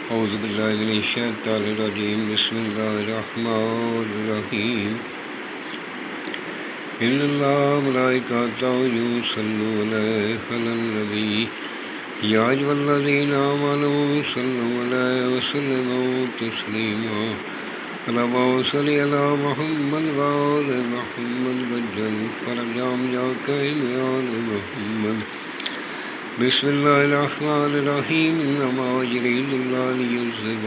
اعوذ باللہ من الشیطان الرجیم بسم اللہ الرحمن الرحیم ان اللہ ملائکتہ یصلون علی النبی یا ایھا الذین آمنوا صلوا علیہ وسلموا تسلیما اللہم صل علی محمد وآل محمد وجل فرجهم یا کریم یا آل محمد بسم اللہ الرحمن الرحیم انما یرید اللہ لیذھب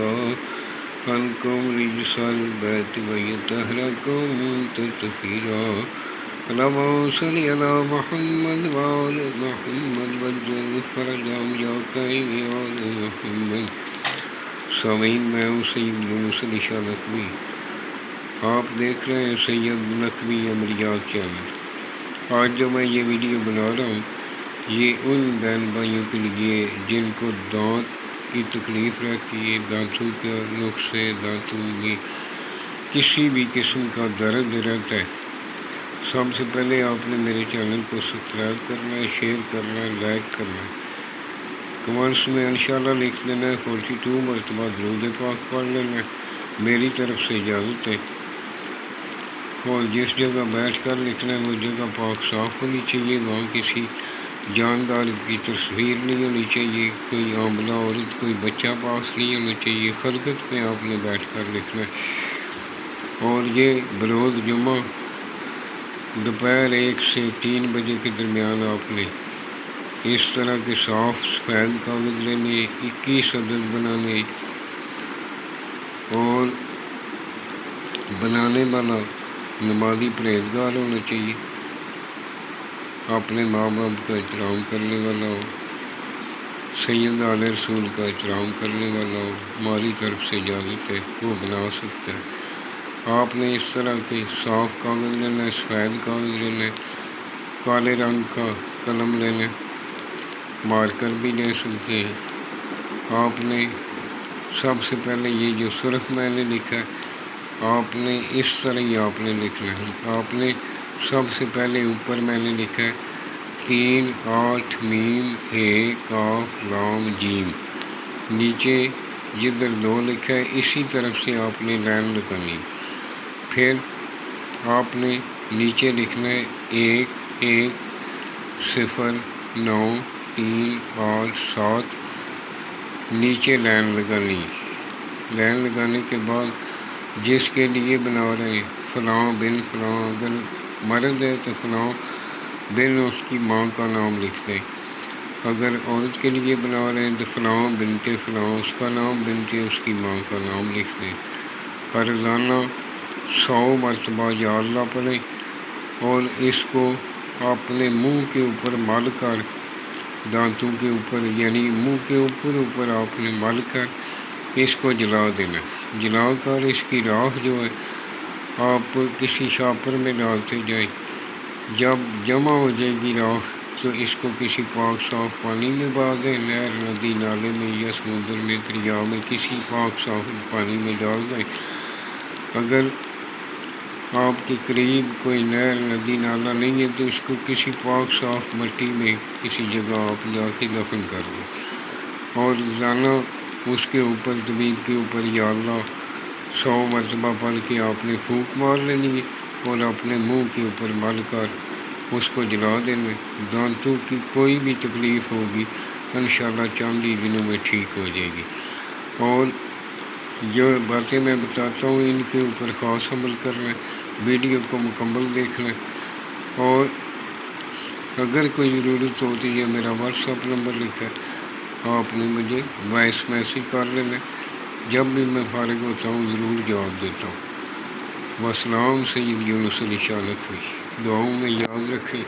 عنکم رجس البیت ویطہرکم تطہیرا اللہم صل علی محمد وآل محمد وجل فرجهم یا کریم یا آل محمد۔ سامعین، میں ہوں سید یونس علی شاہ نقوی، آپ دیکھ رہے ہیں سید نقوی عملیات چینل۔ آج جو میں یہ ویڈیو بنا رہا ہوں یہ ان بہن بھائیوں کے لیے جن کو دانت کی تکلیف رہتی ہے، دانتوں کے نقصے، دانتوں میں کسی بھی قسم کا درد رہتا ہے۔ سب سے پہلے آپ نے میرے چینل کو سبسکرائب کرنا ہے، شیئر کرنا ہے، لائک کرنا ہے، کمنٹس میں انشاءاللہ لکھ لینا ہے، 42 مرتبہ درود پاک پڑھ لینا ہے۔ میری طرف سے اجازت ہے، اور جس جگہ بیٹھ کر لکھنا ہے وہ جگہ پاک صاف ہونی چاہیے، وہاں کسی جاندار کی تصویر نہیں ہونی چاہیے، کوئی عاملہ عورت، کوئی بچہ پاس نہیں ہونا چاہیے۔ خلقت میں آپ نے بیٹھ کر لکھنا ہے، اور یہ بروز جمعہ دوپہر 1 سے 3 بجے کے درمیان آپ نے اس طرح کے صاف سفید کاغذ لینے، 21 عدد بنانے، اور بنانے والا نمازی پرہیزگار ہونا چاہیے، اپنے ماں باپ کا احترام کرنے والا ہو، سید آل رسول کا احترام کرنے والا ہو، ہماری طرف سے اجازت ہے وہ بنا سکتا ہے۔ آپ نے اس طرح کے صاف کاغذ لینا ہے، سفید کاغذ لینا ہے، کالے رنگ کا قلم لینا ہے، مارکر بھی لے سکتے ہیں۔ آپ نے سب سے پہلے یہ جو سرخ میں نے لکھا ہے آپ نے اس طرح ہی آپ نے لکھنا ہے۔ آپ نے سب سے پہلے اوپر میں نے لکھا ہے 3 8 میم 1 قاف لام جیم، نیچے جدھر 2 لکھا ہے اسی طرف سے آپ نے لائن لگانی۔ پھر آپ نے نیچے لکھنا ہے 1 1 0 9 3 8 7، نیچے لائن لگانی۔ لائن لگانے کے بعد جس کے لیے بنا رہے ہیں فلاں بن فلاں، اگر مرد ہے تو فلاں بن اس کی ماں کا نام لکھ دیں، اگر عورت کے لیے بنا رہے ہیں تو فلاں بنتے فلاں، اس کا نام، بنتے اس کی ماں کا نام لکھ دیں۔ روزانہ 100 مرتبہ یا اللہ پڑھیں، اور اس کو اپنے منہ کے اوپر مل کر، دانتوں کے اوپر یعنی منہ کے اوپر آپ نے مل کر اس کو جلا دینا۔ جلا کر اس کی راکھ جو ہے آپ کسی شاپر میں ڈالتے جائیں، جب جمع ہو جائے گی راکھ تو اس کو کسی پاک صاف پانی میں ڈال دیں، نہر، ندی، نالے میں یا سمندر میں، دریا میں، کسی پاک صاف پانی میں ڈال دیں۔ اگر آپ کے قریب کوئی نہر، ندی، نالا نہیں ہے تو اس کو کسی پاک صاف مٹی میں کسی جگہ آپ جا کے دفن کر دیں، اور روزانہ اس کے اوپر، طبیب کے اوپر یا اللہ 100 مرتبہ پڑھ کے آپ نے پھونک مار لینی ہے، اور اپنے منہ کے اوپر مل کر اس کو جلا دینا۔ دانتوں کی کوئی بھی تکلیف ہوگی انشاءاللہ چند ہی دنوں میں ٹھیک ہو جائے گی۔ اور جو باتیں میں بتاتا ہوں ان کے اوپر خاص عمل کرنا ہے، ویڈیو کو مکمل دیکھنا ہے، اور اگر کوئی ضرورت ہوتی ہے میرا واٹس ایپ نمبر لکھا ہے، آپ نے مجھے وائس میسیج کر لینا ہے، جب بھی میں فارغ ہوتا ہوں ضرور جواب دیتا ہوں۔ والسلام، سید یونس علی شاہ نقوی، دعاؤں میں یاد رکھیں۔